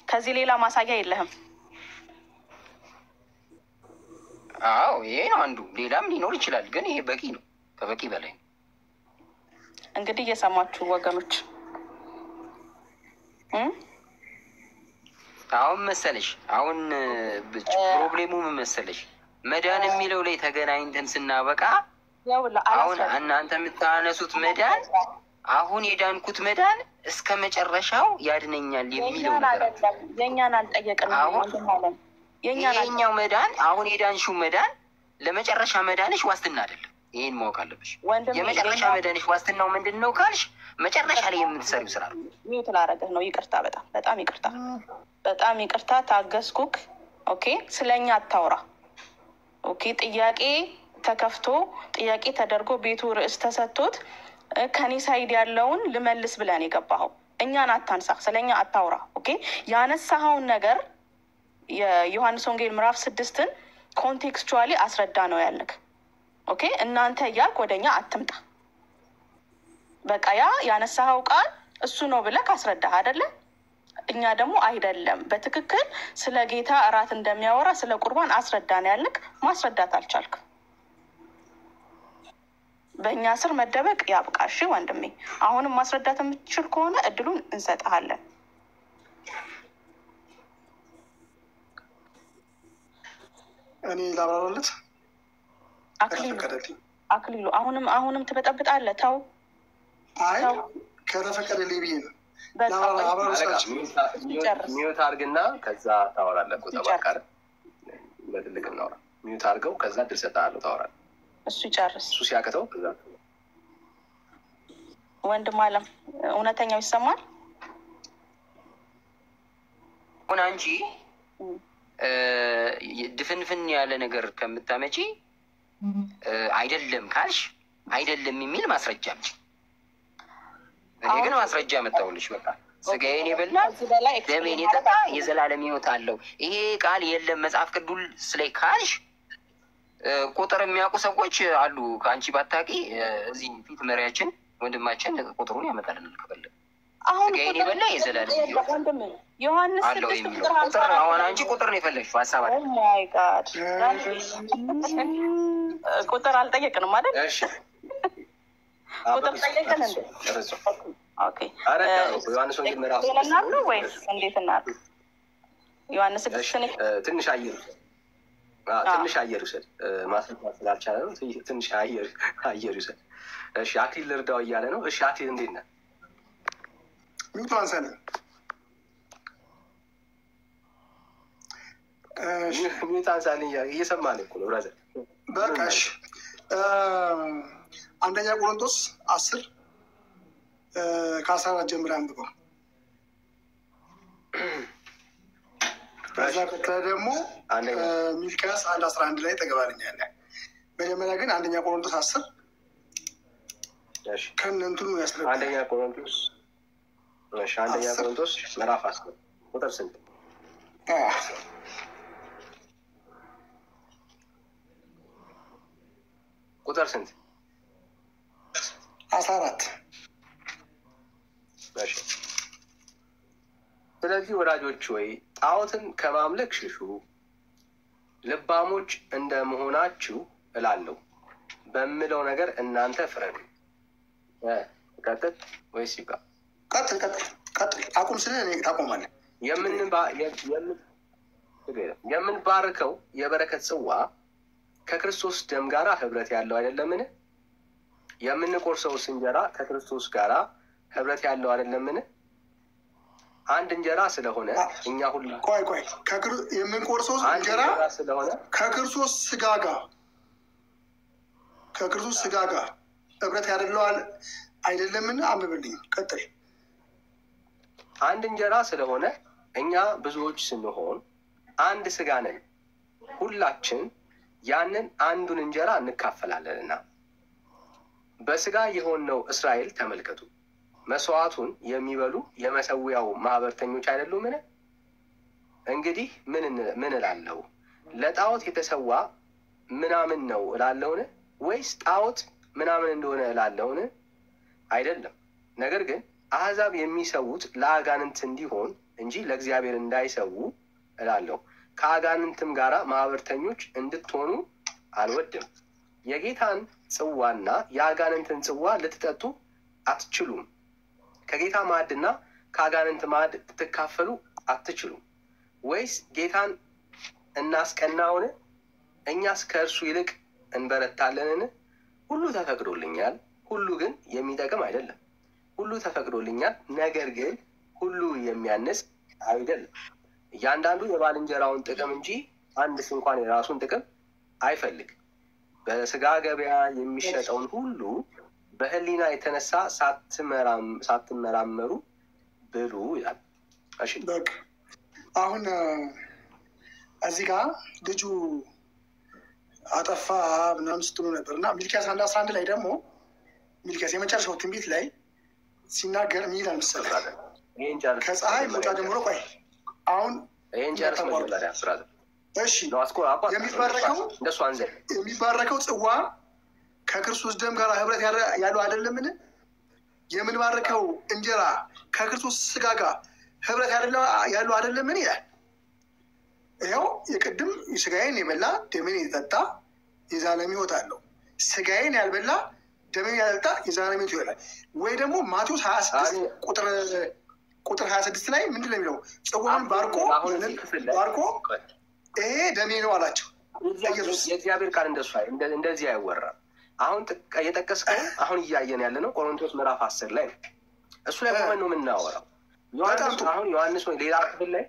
ከዚህ ሌላ ማሳያ የለህም? አዎ ይሄ ነው አንዱ። ሌላም ሊኖር ይችላል፣ ግን ይሄ በቂ ነው፣ ከበቂ በላይ ነው። እንግዲህ እየሰማችሁ ወገኖች፣ አሁን መሰለሽ አሁን ፕሮብሌሙ ምን መሰለሽ፣ መዳን የሚለው ላይ ተገናኝተን ስናበቃ አሁን እናንተ የምታነሱት መዳን አሁን የዳንኩት መዳን እስከ መጨረሻው ያድነኛል የሚለው ነገር የእኛን አልጠየቅንም። ይሄኛው መዳን አሁን የዳንሽው መዳን ለመጨረሻ መዳንሽ ዋስትና አይደለም። ይሄን ማወቅ አለብሽ። የመጨረሻ መዳንሽ ዋስትናው ምንድን ነው ካልሽ መጨረሻ ላይ የምትሰሪው ስራ ነው። ሚውት ላደረገህ ነው። ይቅርታ፣ በጣም ይቅርታ። ታገስኩክ። ኦኬ፣ ስለኛ አታውራ። ኦኬ፣ ጥያቄ ተከፍቶ ጥያቄ ተደርጎ ቤቱ ርዕስ ተሰጥቶት ከኔ ሳይድ ያለውን ልመልስ ብለን የገባኸው እኛን አታንሳ፣ ስለኛ አታውራ። ኦኬ፣ ያነሳኸውን ነገር የዮሐንስ ወንጌል ምዕራፍ 6ን ኮንቴክስቹዋሊ አስረዳ ነው ያልክ። ኦኬ፣ እናንተ እያልክ ወደኛ አትምጣ። በቃ ያነሳኸው ቃል እሱ ነው ብለህ አስረዳህ አይደለ? እኛ ደግሞ አይደለም በትክክል ስለ ጌታ እራት እንደሚያወራ ስለ ቁርባን አስረዳን ያልክ፣ ማስረዳት አልቻልክ። በእኛ ስር መደበቅ ያብቃ። እሺ ወንድሜ፣ አሁንም ማስረዳት የምትችል ከሆነ እድሉን እንሰጥሃለን። እኔ ላብራራለት። አክሊሉ አሁንም ትበጠብጣለህ። ተው። አይ ከተፈቀደልኝ ብዬ ነው። ሚዩት አድርግና ከዛ ታወራለህ። ተባቃረ በትልቅ እናውራ። ሚዩት አድርገው ከዛ ድል ሰጥሃለሁ፣ ታወራለህ። እሱ ይጨርስ። እሱ ሲያቅተው ከዛ ወንድም አለም እውነተኛው ይሰማል ሆና እንጂ ድፍንፍን ያለ ነገር ከምታመጪ አይደለም ካልሽ አይደለም የሚል ማስረጃ አምጪ። እኔ ግን ማስረጃ መጣሁልሽ። በቃ ስጋዬን የበላ ደሜን የጠጣ የዘላለም ሕይወት አለው። ይሄ ቃል የለም መጽሐፍ ቅዱስ ላይ ካልሽ ቁጥር የሚያውቁ ሰዎች አሉ። ከአንቺ ባታቂ እዚህ ፊት መሪያችን ወንድማችን ቁጥሩን ያመጣልናል ከፈለግ። ስጋዬን የበላ የዘላለም ሕይወት ዮሐንስ አለው የሚለው ቁጥር አሁን አንቺ ቁጥር ነው የፈለግሽው ሀሳብ አለ። ማይ ጋድ ቁጥር አልጠየቅንም አይደል? እሺ ቁጥር ጠየቅን እንዴ? ኦኬ አረ ዮሐንስ ወንጌል ምዕራፍ ነው ወይስ እንዴት እናድርግ? ዮሐንስ 6 ትንሽ አየር ውሰድ። ማስረዳት ስላልቻለ ነው። ትንሽ አየር ውሰድ። እሺ አክሊል ልርዳው እያለ ነው። እሺ አክሊል እንዴት ነህ? ሚቷን ሰነ ሚቷን ሳልኝ እየሰማን እኮ ነው ብራዘር። በቃሽ። አንደኛ ቆሮንቶስ 10 ከ14 ጀምረህ አንብበው። ከዛ ቀጥታ ደግሞ ሚልክያስ 1:11 ላይ ተገባልኛለህ። መጀመሪያ ግን አንደኛ ቆሮንቶስ 10 ከእነንትኑ ያስረዳል። አንደኛ ቆሮንቶስ ምዕራፍ 10 ቁጥር ስንት? ቁጥር ስንት? 14 ስለዚህ ወዳጆች ወይ ጣዖትን ከማምለክ ሽሹ፣ ልባሞች እንደመሆናችሁ እላለሁ በምለው ነገር እናንተ ፍረዱ። ቀጥል ወይስ ይብቃ? ቀጥል። አቁም ስለ እኔ ታቆማለህ። የምንባርከው የበረከት ጽዋ ከክርስቶስ ደም ጋር ህብረት ያለው አይደለምን? የምንቆርሰውስ እንጀራ ከክርስቶስ ጋር ህብረት ያለው አይደለምን? አንድ እንጀራ ስለሆነ እኛ ሁሉ ቆይ የምንቆርሰው እንጀራ ስለሆነ ከክርስቶስ ስጋ ጋር ህብረት ያደለው አይደለምን? አንብብልኝ። ቀጥል። አንድ እንጀራ ስለሆነ እኛ ብዙዎች ስንሆን አንድ ስጋ ነን፣ ሁላችን ያንን አንዱን እንጀራ እንካፈላለንና። በስጋ የሆነው እስራኤል ተመልከቱ፣ መስዋዕቱን የሚበሉ የመሰዊያው ማህበርተኞች አይደሉምን? እንግዲህ ምን እላለሁ? ለጣዖት የተሰዋ ምናምን ነው እላለውን? ወይስ ጣዖት ምናምን እንደሆነ እላለውን? አይደለም። ነገር ግን አሕዛብ የሚሰዉት ለአጋንንት እንዲሆን እንጂ ለእግዚአብሔር እንዳይሰዉ እላለሁ። ከአጋንንትም ጋር ማህበርተኞች እንድትሆኑ አልወድም። የጌታን ጽዋና የአጋንንትን ጽዋ ልትጠጡ አትችሉም። ከጌታ ማዕድና ከአጋንንት ማዕድ ልትካፈሉ አትችሉም። ወይስ ጌታን እናስቀናውን? እኛስ ከእርሱ ይልቅ እንበረታለንን? ሁሉ ተፈቅዶልኛል፣ ሁሉ ግን የሚጠቅም አይደለም። ሁሉ ተፈቅዶልኛል፣ ነገር ግን ሁሉ የሚያንስ አይደለም። እያንዳንዱ የባልንጀራውን ጥቅም እንጂ አንድስ እንኳን የራሱን ጥቅም አይፈልግ። በስጋ ገበያ የሚሸጠውን ሁሉ በህሊና የተነሳ ሳትመራመሩ ብሉ ይላል። እሺ በቃ አሁን እዚህ ጋር ልጁ አጠፋ ምናምን ስትሉ ነበር እና ሚልኪያስ 1:11 ላይ ደግሞ ሚልኪያስ የመጨረሻው ትንቢት ላይ ሲናገር ምን ይላል መሰለህ? ከፀሐይ መውጫ ጀምሮ ቆይ አሁን እሺ የሚባረከው ጽዋ ከክርስቶስ ደም ጋር ህብረት ያለው አይደለምን? የምንባረከው እንጀራ ከክርስቶስ ስጋ ጋር ህብረት ያለው አይደለምን ይላል። ይኸው የቅድም ስጋዬን የበላ ደሜን የጠጣ የዘላለም ሕይወት አለው፣ ስጋዬን ያልበላ ደሜን ያልጠጣ የዘላለም ሕይወት ይሆናል። ወይ ደግሞ ማቴዎስ 26 ቁጥር 26 ላይ ምንድን ነው የሚለው? ጽዋን ባርኮ ይሄ ደሜ ነው አላቸው። የእግዚአብሔር ቃል እንደዚህ አይወራም። አሁን የጠቀስከው አሁን እያየን ያለ ነው ቆሮንቶስ ምዕራፍ 10 ላይ ነው። እሱ ላይ ቆመን ነው የምናወራው። አሁን ዮሐንስ ወይ ሌላ ክፍል ላይ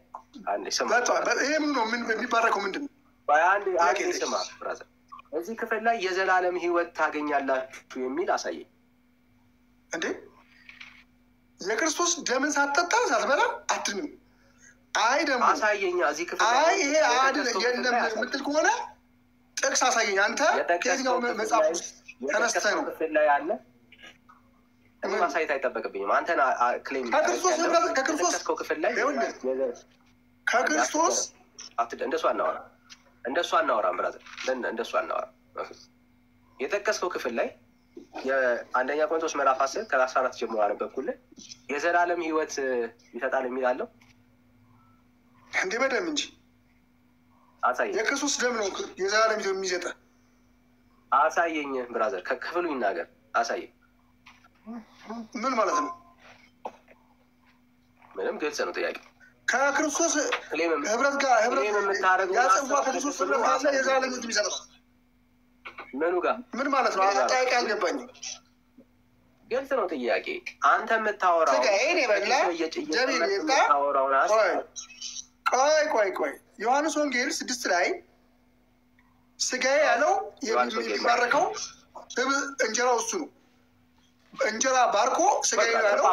ይሄ ምን ነው የሚባረከው ምንድን ነው? ስማ ብራዘር፣ እዚህ ክፍል ላይ የዘላለም ሕይወት ታገኛላችሁ የሚል አሳየኝ እንዴ። የክርስቶስ ደምን ሳትጠጣ ሳትበላ አትድንም። አይ ደግሞ አሳየኛ እዚህ ክፍል አይ ይሄ የለም የምትል ከሆነ ጥቅስ አሳየኝ። አንተ ከየትኛው መጽሐፍ ውስጥ ተነስተህ ነው ክፍል ላይ አለ? ማሳየት አይጠበቅብኝም። አንተን ክሌም ከክርስቶስ ክፍል ላይ ከክርስቶስ እንደሱ አናወራም ብራዘር፣ እንደሱ አናወራም። የጠቀስከው ክፍል ላይ የአንደኛ ቆሮንቶስ ምዕራፍ 10 ከ14 ጀምሮ አነበብኩልህ። የዘላለም ሕይወት ይሰጣል የሚል አለው እንዴ? በደም እንጂ አሳየኝ። የክርስቶስ ደም ነው የዘላለም ሕይወት የሚሰጠ። አሳየኝ ብራዘር፣ ከክፍሉ ይናገር፣ አሳየኝ። ምን ማለት ነው? ምንም ግልጽ ነው ጥያቄ። ከክርስቶስ ህብረት ጋር ያጽዋ ከክርስቶስ ህብረት ካለ የዘላለም ሕይወት የሚሰጥ ነው። ምኑ ጋር ምን ማለት ነው? አጠያቂ አልገባኝም። ግልጽ ነው ጥያቄ። አንተ የምታወራው ስጋዬን የበላ ደሜን የጠጣ ቆይ ዮሐንስ ወንጌል 6 ላይ ስጋዬ ያለው የሚባረከው እንጀራው እሱ ነው። እንጀራ ባርኮ ስጋዬ ያለው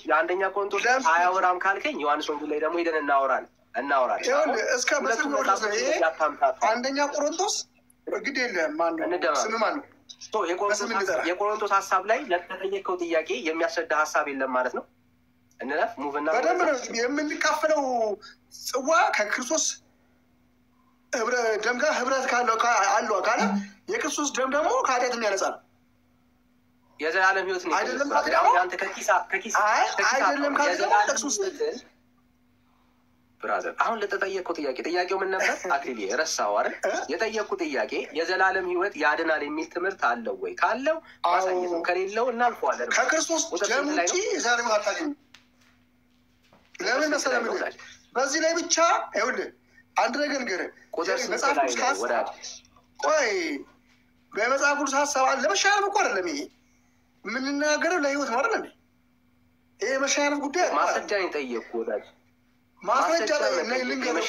የአንደኛ ቆሮንቶስ አያወራም ካልከኝ ዮሐንስ ወንጌል ላይ ደግሞ ሄደን እናወራለን። እስከ መስመር ድረስ ነው ይሄ አንደኛ ቆሮንቶስ። ግድ የለም ማነው ስም ማነው? የቆሮንቶስ ሀሳብ ላይ ለተጠየቀው ጥያቄ የሚያስረዳ ሀሳብ የለም ማለት ነው። እንለፍ ሙቭና በደንብ ነው የምንካፈለው። ጽዋ ከክርስቶስ ደም ጋር ህብረት አለው ካለ የክርስቶስ ደም ደግሞ ከኃጢአት የሚያነጻ ነው። የዘላለም ሕይወት ነው አይደለም። ብራዘር አሁን ለተጠየቅኩ ጥያቄው ምን ነበር? አክሊል ረሳው አይደል? የጠየቅኩ ጥያቄ የዘላለም ሕይወት ያድናል የሚል ትምህርት አለው ወይ? ካለው ማሳየት ነው፣ ከሌለው እናልፈዋለን። ከክርስቶስ ደም ውጪ የዘላለም ሕይወት አታገኝም። ለምን መሰለህ? በዚህ ላይ ብቻ ይኸውልህ አንድ ነገር ንገርህ። መጽሐፍ ቅዱስ ሀሳብ ቆይ በመጽሐፍ ቅዱስ ሀሳብ ለመሻሻል እኮ አይደለም ይሄ የምንናገረው ለህይወት ነው አይደል? ይሄ መሻሻል ጉዳይ ማስረጃ የጠየቅኩ ወዳጅ ማስረጃ ልንገርህ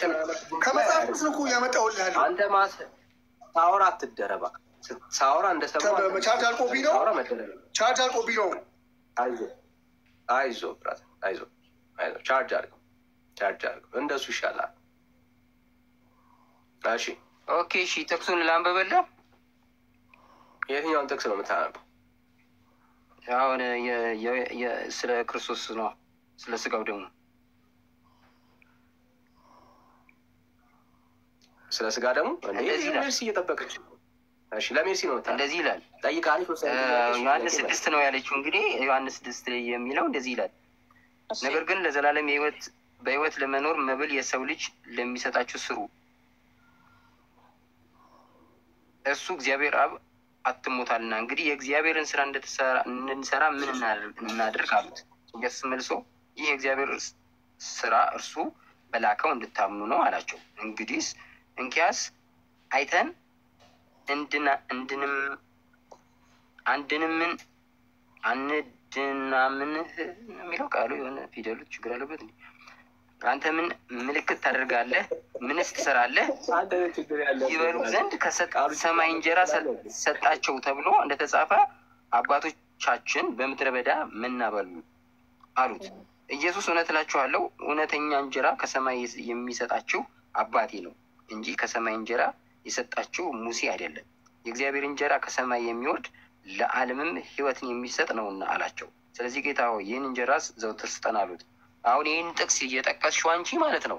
ከመጽሐፍ ቅዱስ እኮ ያመጣሁልህ ያለው አንተ ሳወራ አትደረባ። ሳወራ እንደሰማህ ቻርጅ አልቆብኝ ነው። ቻርጅ አልቆብኝ ነው። አይዞህ ብራዘር አይዞህ ቻርጅ አድርገው እንደሱ ይሻላል። እሺ ኦኬ እሺ ጥቅሱን ላንብብልህ። የትኛውን ጥቅስ ነው የምታነበው? አሁን ስለ ክርስቶስ ነው፣ ስለ ስጋው ደግሞ ስለ ስጋ ደግሞ ሜርሲ እየጠበቀች። እሺ ለሜርሲ ነው እንደዚህ ይላል። ጠይቃለች። ዮሐንስ 6 ነው ያለችው። እንግዲህ ዮሐንስ 6 ላይ የሚለው እንደዚህ ይላል፣ ነገር ግን ለዘላለም በህይወት ለመኖር መብል የሰው ልጅ ለሚሰጣችሁ ስሩ፣ እሱ እግዚአብሔር አብ አትሞታልና። እንግዲህ የእግዚአብሔርን ስራ እንድንሰራ ምን እናድርግ አሉት። ኢየሱስ መልሶ ይህ የእግዚአብሔር ስራ እርሱ በላከው እንድታምኑ ነው አላቸው። እንኪያስ አይተን አንድናምን የሚለው ቃሉ የሆነ ፊደሎች ችግር አለበት። አንተ ምን ምልክት ታደርጋለህ? ምንስ ትሰራለህ? ይበሉ ዘንድ ከሰማይ እንጀራ ሰጣቸው ተብሎ እንደተጻፈ አባቶቻችን በምድረ በዳ መና በሉ አሉት። ኢየሱስ እውነት እላችኋለሁ እውነተኛ እንጀራ ከሰማይ የሚሰጣችሁ አባቴ ነው እንጂ ከሰማይ እንጀራ የሰጣችሁ ሙሴ አይደለም። የእግዚአብሔር እንጀራ ከሰማይ የሚወርድ ለዓለምም ሕይወትን የሚሰጥ ነውና አላቸው። ስለዚህ ጌታ ሆይ ይህን እንጀራስ ዘወትር ስጠን አሉት። አሁን ይህን ጥቅስ እየጠቀስሽው አንቺ ማለት ነው።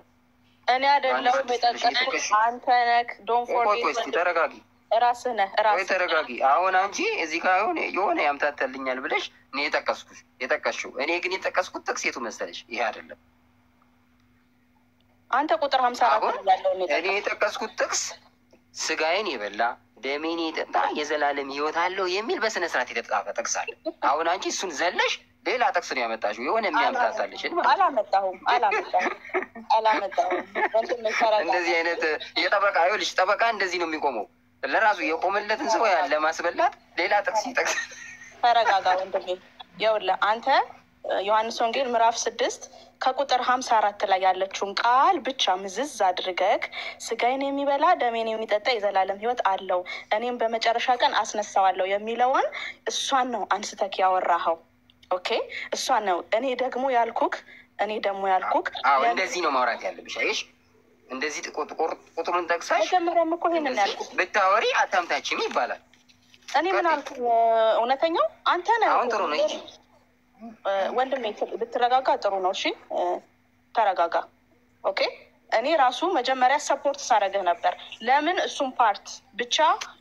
እኔ አይደለሁም የጠቀስኩት አንተ ነህ። ዶንት ፎርጌት። ተረጋጊ፣ ራስህ ነህ። ተረጋጊ። አሁን አንቺ እዚህ ጋር የሆነ ያምታታልኛል ብለሽ እኔ የጠቀስሽው እኔ ግን የጠቀስኩት ጥቅስ የቱ መሰለሽ? ይሄ አይደለም። አንተ ቁጥር 54 ያለው እኔ የጠቀስኩት ጥቅስ ስጋዬን የበላ ደሜን የጠጣ የዘላለም ሕይወት አለው የሚል በስነ ስርዓት የተጻፈ ጥቅስ አለ። አሁን አንቺ እሱን ዘለሽ ሌላ ጥቅስ ነው ያመጣሽው። የሆነ የሚያምታታልሽ አላመጣሁም። እንደዚህ አይነት የጠበቃ ይኸውልሽ፣ ጠበቃ እንደዚህ ነው የሚቆመው። ለራሱ የቆመለትን ሰው ያለ ማስበላት ሌላ ጥቅስ ይጠቅስ። ተረጋጋ ወንድሜ። ይኸውልህ አንተ ዮሐንስ ወንጌል ምዕራፍ 6 ከቁጥር 54 ላይ ያለችውን ቃል ብቻ ምዝዝ አድርገህ ስጋዬን የሚበላ ደሜን የሚጠጣ የዘላለም ሕይወት አለው እኔም በመጨረሻ ቀን አስነሳዋለሁ የሚለውን እሷን ነው አንስተክ ያወራኸው። ኦኬ፣ እሷን ነው እኔ ደግሞ ያልኩክ። አዎ እንደዚህ ነው ማውራት ያለብሽ። አይሽ እንደዚህ ቁጥሩን ጠቅሳሽ መጀመሪያም እኮ ይሄንን ያልኩት ብታወሪ አታምታችም ይባላል። እኔ ምን አልኩ? እውነተኛው አንተ ነህ። አሁን ጥሩ ነው እንጂ ወንድሜ ብትረጋጋ ጥሩ ነው። እሺ ተረጋጋ። ኦኬ፣ እኔ ራሱ መጀመሪያ ሰፖርት ሳረግህ ነበር። ለምን እሱም ፓርት ብቻ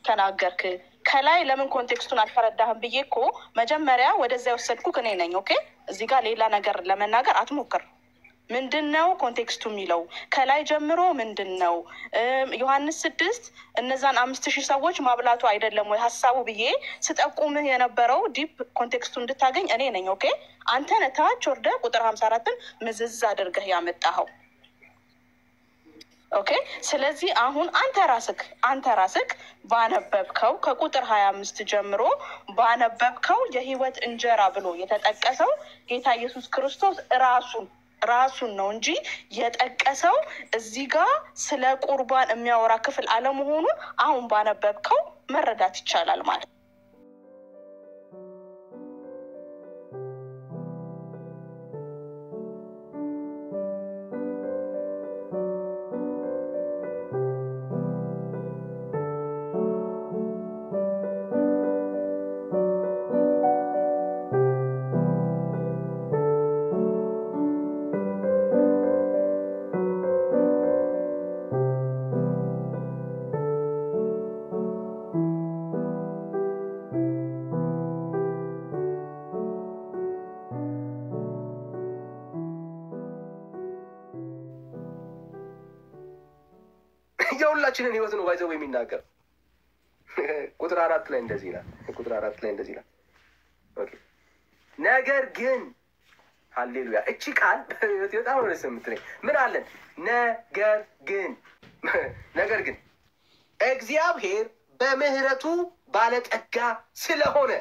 ተናገርክ? ከላይ ለምን ኮንቴክስቱን አልተረዳህም ብዬ እኮ መጀመሪያ ወደዛ የወሰድኩክ እኔ ነኝ። ኦኬ፣ እዚህ ጋር ሌላ ነገር ለመናገር አትሞክር። ምንድነው ኮንቴክስቱ የሚለው? ከላይ ጀምሮ ምንድነው ዮሐንስ 6 እነዛን 5000 ሰዎች ማብላቱ አይደለም ወይ ሐሳቡ ብዬ ስጠቁምህ የነበረው ዲፕ ኮንቴክስቱ እንድታገኝ እኔ ነኝ። ኦኬ፣ አንተ ነህ ታች ወርደህ ቁጥር 54ን ምዝዝ አድርገህ ያመጣኸው። ኦኬ፣ ስለዚህ አሁን አንተ ራስክ ባነበብከው ከቁጥር 25 ጀምሮ ባነበብከው የህይወት እንጀራ ብሎ የተጠቀሰው ጌታ ኢየሱስ ክርስቶስ ራሱን ነው እንጂ የጠቀሰው እዚህ ጋር ስለ ቁርባን የሚያወራ ክፍል አለመሆኑን አሁን ባነበብከው መረዳት ይቻላል ማለት ነው። የሁላችንን ህይወት ነው ባይዘው የሚናገር። ቁጥር 4 ላይ እንደዚህ ይላል። ኦኬ፣ ነገር ግን ሃሌሉያ። እቺ ቃል በጣም ነው የምትለኝ። ምን አለን? ነገር ግን እግዚአብሔር በምህረቱ ባለጠጋ ስለሆነ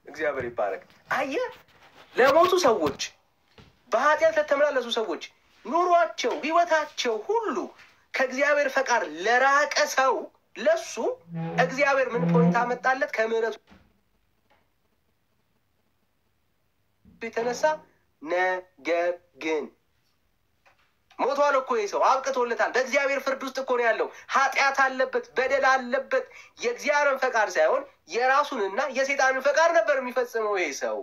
እግዚአብሔር ይባረክ። አየህ፣ ለሞቱ ሰዎች፣ በኃጢአት ለተመላለሱ ሰዎች ኑሯቸው ህይወታቸው ሁሉ ከእግዚአብሔር ፈቃድ ለራቀ ሰው ለሱ እግዚአብሔር ምን ፖይንት አመጣለት? ከምህረቱ የተነሳ ነገር ግን ሞቷል እኮ ይሄ ሰው አብቅቶለታል። በእግዚአብሔር ፍርድ ውስጥ እኮ ነው ያለው። ኃጢአት አለበት፣ በደል አለበት። የእግዚአብሔርን ፈቃድ ሳይሆን የራሱንና የሰይጣንን ፈቃድ ነበር የሚፈጽመው ይሄ ሰው።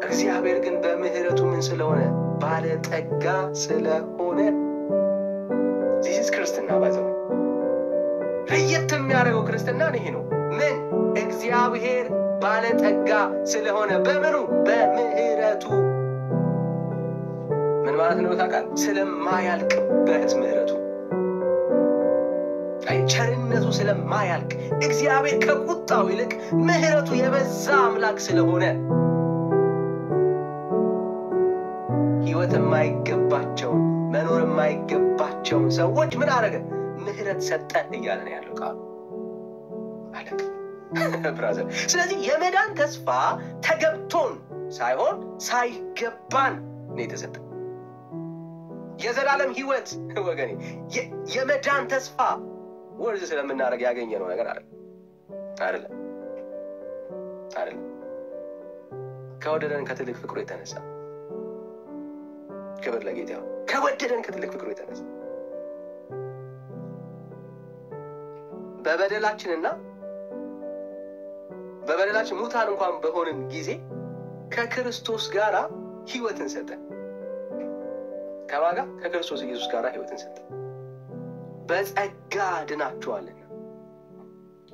እግዚአብሔር ግን በምህረቱ ምን ስለሆነ? ባለጠጋ ስለሆነ። ዚስ ክርስትና ባዘው ለየት የሚያደርገው ክርስትና ይሄ ነው። ምን? እግዚአብሔር ባለጠጋ ስለሆነ በምኑ? በምህረቱ። ምን ማለት ነው ታውቃለህ? ስለማያልቅበት ምህረቱ፣ ቸርነቱ ስለማያልቅ እግዚአብሔር ከቁጣው ይልቅ ምህረቱ የበዛ አምላክ ስለሆነ ህይወት የማይገባቸውን መኖር የማይገባቸውን ሰዎች ምን አደረገ? ምህረት ሰጠ እያለ ነው ያለው ቃሉ። አለቅ ብራዘር። ስለዚህ የመዳን ተስፋ ተገብቶን ሳይሆን ሳይገባን ነው የተሰጠ። የዘላለም ህይወት ወገኔ፣ የመዳን ተስፋ ወርዝ ስለምናደርግ ያገኘነው ነገር አይደለም። ከወደደን ከትልቅ ፍቅሩ የተነሳ ክብር ለጌታ ይሁን። ከወደደን ከትልቅ ፍቅሩ የተነሳ በበደላችን ሙታን እንኳን በሆንን ጊዜ ከክርስቶስ ጋር ህይወትን ሰጠን። ከማጋ ከክርስቶስ ኢየሱስ ጋር ህይወትን ሰጠን። በጸጋ ድናችኋልና።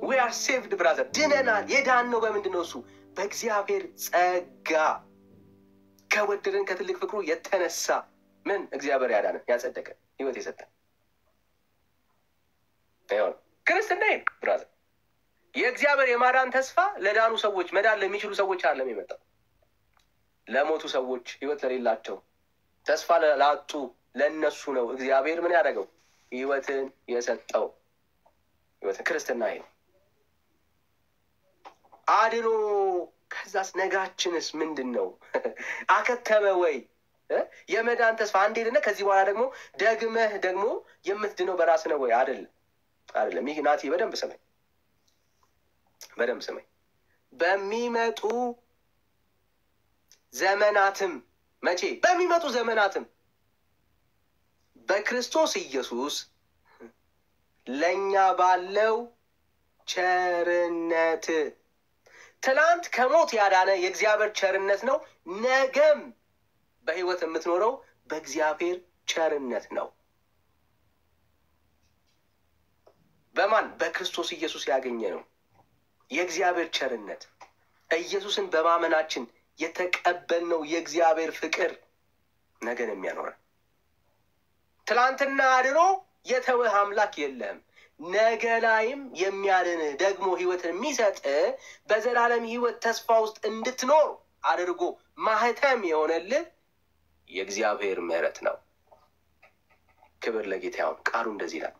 we are saved brother። ድነናል። የዳነው በምንድን ነው? እሱ በእግዚአብሔር ጸጋ ከወደደን ከትልቅ ፍቅሩ የተነሳ ምን እግዚአብሔር ያዳነን ያጸደቀን ህይወት የሰጠን ይሁን። ክርስትና ይሄን ብራዘር፣ የእግዚአብሔር የማዳን ተስፋ ለዳኑ ሰዎች፣ መዳን ለሚችሉ ሰዎች አይደለም የመጣው። ለሞቱ ሰዎች፣ ህይወት ለሌላቸው፣ ተስፋ ላጡ ለነሱ ነው እግዚአብሔር ምን ያደረገው? ህይወትን የሰጠው። ህይወትን ክርስትና ይሄን አድኖ ከዛስ ነጋችንስ ምንድን ነው? አከተመ ወይ? የመዳን ተስፋ አንዴ ድነ ከዚህ በኋላ ደግሞ ደግመህ ደግሞ የምትድነው በራስህ ነው ወይ? አይደለም። ይህ ናቲ በደንብ ስማኝ። በሚመጡ ዘመናትም መቼ? በሚመጡ ዘመናትም በክርስቶስ ኢየሱስ ለእኛ ባለው ቸርነት። ትላንት ከሞት ያዳነ የእግዚአብሔር ቸርነት ነው። ነገም በህይወት የምትኖረው በእግዚአብሔር ቸርነት ነው። በማን? በክርስቶስ ኢየሱስ ያገኘ ነው የእግዚአብሔር ቸርነት። ኢየሱስን በማመናችን የተቀበልነው የእግዚአብሔር ፍቅር ነገን የሚያኖረን። ትላንትና አድኖ የተወህ አምላክ የለም። ነገ ላይም የሚያድንህ ደግሞ ህይወትን የሚሰጥ በዘላለም ህይወት ተስፋ ውስጥ እንድትኖር አድርጎ ማህተም የሆነልህ የእግዚአብሔር ምሕረት ነው። ክብር ለጌታ ይሁን። ቃሉ እንደዚህ ይላል፣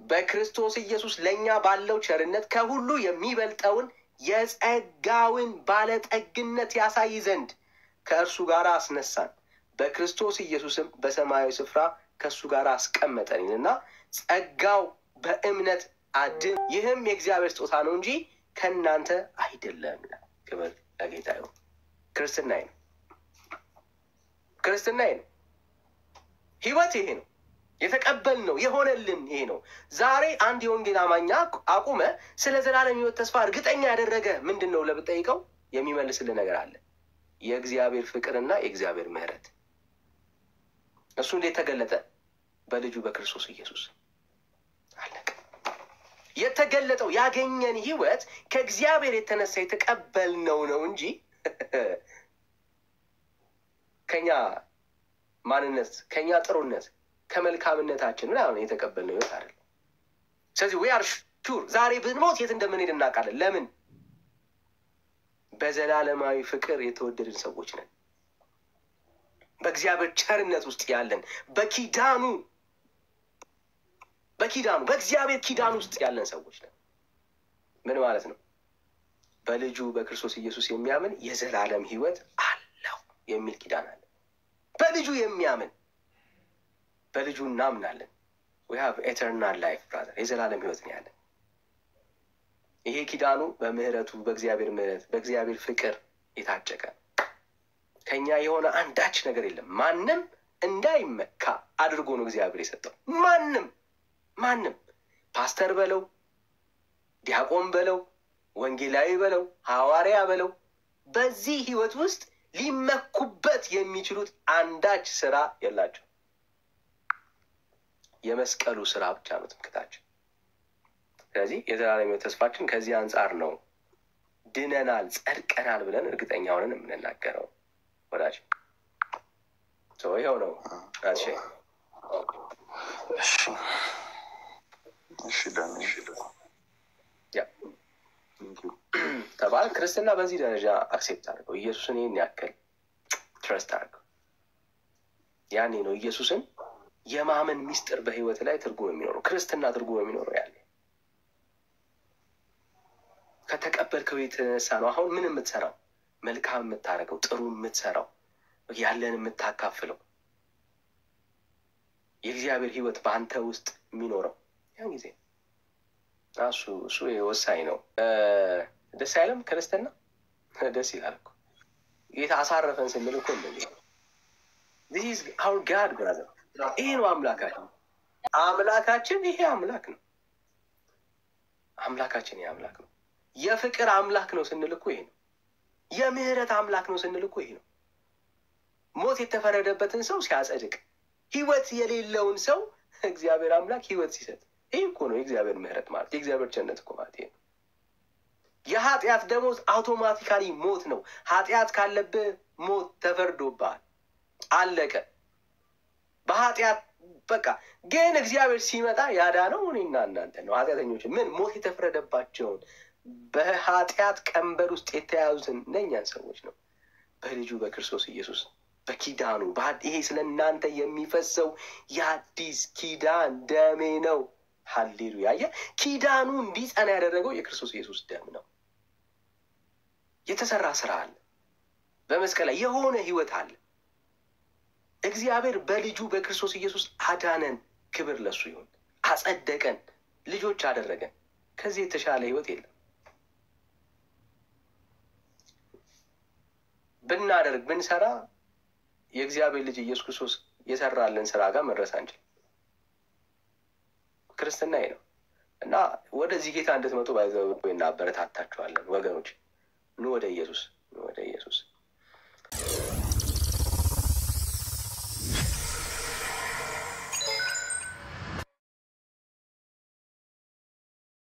በክርስቶስ ኢየሱስ ለእኛ ባለው ቸርነት ከሁሉ የሚበልጠውን የጸጋውን ባለጠግነት ያሳይ ዘንድ ከእርሱ ጋር አስነሳን፣ በክርስቶስ ኢየሱስም በሰማያዊ ስፍራ ከእሱ ጋር አስቀመጠንና ጸጋው በእምነት አድን፣ ይህም የእግዚአብሔር ስጦታ ነው እንጂ ከእናንተ አይደለም። ክብር ለጌታ ይሁን። ክርስትናዬ ነው። ህይወት ይሄ ነው። የተቀበልነው የሆነልን ይሄ ነው። ዛሬ አንድ የወንጌል አማኛ አቁመ ስለ ዘላለም ህይወት ተስፋ እርግጠኛ ያደረገ ምንድን ነው ለብጠይቀው የሚመልስልህ ነገር አለ። የእግዚአብሔር ፍቅርና የእግዚአብሔር ምሕረት። እሱ እንዴት ተገለጠ? በልጁ በክርስቶስ ኢየሱስ አለቀ። የተገለጠው ያገኘን ህይወት ከእግዚአብሔር የተነሳ የተቀበልነው ነው እንጂ ከኛ ማንነት፣ ከኛ ጥሩነት፣ ከመልካምነታችን ምናምን የተቀበልነው ህይወት አይደለም። ስለዚህ we are sure ዛሬ ብንሞት የት እንደምንሄድ እናውቃለን። ለምን? በዘላለማዊ ፍቅር የተወደድን ሰዎች ነን። በእግዚአብሔር ቸርነት ውስጥ ያለን፣ በኪዳኑ በእግዚአብሔር ኪዳን ውስጥ ያለን ሰዎች ነን። ምን ማለት ነው? በልጁ በክርስቶስ ኢየሱስ የሚያምን የዘላለም ህይወት አለው የሚል ኪዳን አለ። በልጁ የሚያምን በልጁ እናምናለን። we have eternal life brother። የዘላለም ህይወት ነው ያለን። ይሄ ኪዳኑ በምህረቱ፣ በእግዚአብሔር ምህረት፣ በእግዚአብሔር ፍቅር የታጨቀ ከኛ የሆነ አንዳች ነገር የለም። ማንም እንዳይመካ አድርጎ ነው እግዚአብሔር የሰጠው። ማንም ፓስተር በለው፣ ዲያቆን በለው፣ ወንጌላዊ በለው፣ ሐዋርያ በለው፣ በዚህ ህይወት ውስጥ ሊመኩበት የሚችሉት አንዳች ስራ የላቸው። የመስቀሉ ስራ ብቻ ነው ትምክታችን። ስለዚህ የዘላለም ህይወት ተስፋችን ከዚህ አንጻር ነው ድነናል፣ ጸድቀናል ብለን እርግጠኛ ሆነን የምንናገረው። ወዳጅ ይኸው ነው። ተባል ክርስትና በዚህ ደረጃ አክሴፕት አድርገው፣ ኢየሱስን ይህን ያክል ትረስት አድርገው። ያኔ ነው ኢየሱስን የማመን ሚስጥር በህይወት ላይ ትርጉም የሚኖረው፣ ክርስትና ትርጉም የሚኖረው ያለ። ከተቀበልከው የተነሳ ነው አሁን ምን የምትሰራው፣ መልካም የምታደርገው፣ ጥሩ የምትሰራው፣ ያለን የምታካፍለው፣ የእግዚአብሔር ህይወት በአንተ ውስጥ የሚኖረው ያን ጊዜ እሱ ወሳኝ ነው። ደስ አይልም? ክርስትና ደስ ይላል እኮ ጌታ አሳረፈን ስንል እኮ እንደዚህ this is our God brother። ይሄ ነው አምላካችን ይሄ አምላክ ነው። አምላካችን ይሄ አምላክ ነው። የፍቅር አምላክ ነው ስንል እኮ ይሄ ነው። የምህረት አምላክ ነው ስንል እኮ ይሄ ነው። ሞት የተፈረደበትን ሰው ሲያጸድቅ፣ ህይወት የሌለውን ሰው እግዚአብሔር አምላክ ህይወት ሲሰጥ፣ ይሄ እኮ ነው የእግዚአብሔር ምህረት ማለት፣ የእግዚአብሔር ቸርነት እኮ ማለት ይሄ ነው። የኃጢአት ደሞዝ አውቶማቲካሊ ሞት ነው። ኃጢአት ካለብህ ሞት ተፈርዶብሃል፣ አለቀ። በኃጢአት በቃ። ግን እግዚአብሔር ሲመጣ ያዳነው እኔና እናንተ ነው፣ ኃጢአተኞችን። ምን ሞት የተፈረደባቸውን በኃጢአት ቀንበር ውስጥ የተያዙትን እነኛን ሰዎች ነው በልጁ በክርስቶስ ኢየሱስ በኪዳኑ ይሄ ስለ እናንተ የሚፈሰው የአዲስ ኪዳን ደሜ ነው። ሃሌሉያ! ኪዳኑ እንዲጸና ያደረገው የክርስቶስ ኢየሱስ ደም ነው። የተሰራ ስራ አለ፣ በመስቀል ላይ የሆነ ህይወት አለ። እግዚአብሔር በልጁ በክርስቶስ ኢየሱስ አዳነን። ክብር ለሱ ይሁን። አጸደቀን፣ ልጆች አደረገን። ከዚህ የተሻለ ህይወት የለም። ብናደርግ ብንሰራ የእግዚአብሔር ልጅ ኢየሱስ ክርስቶስ የሰራልን ስራ ጋር መድረስ አንችልም። ክርስትና ነው እና ወደዚህ ጌታ እንድትመጡ ባይዘው እናበረታታችኋለን ወገኖች። ኑ ወደ ኢየሱስ፣ ኑ ወደ ኢየሱስ።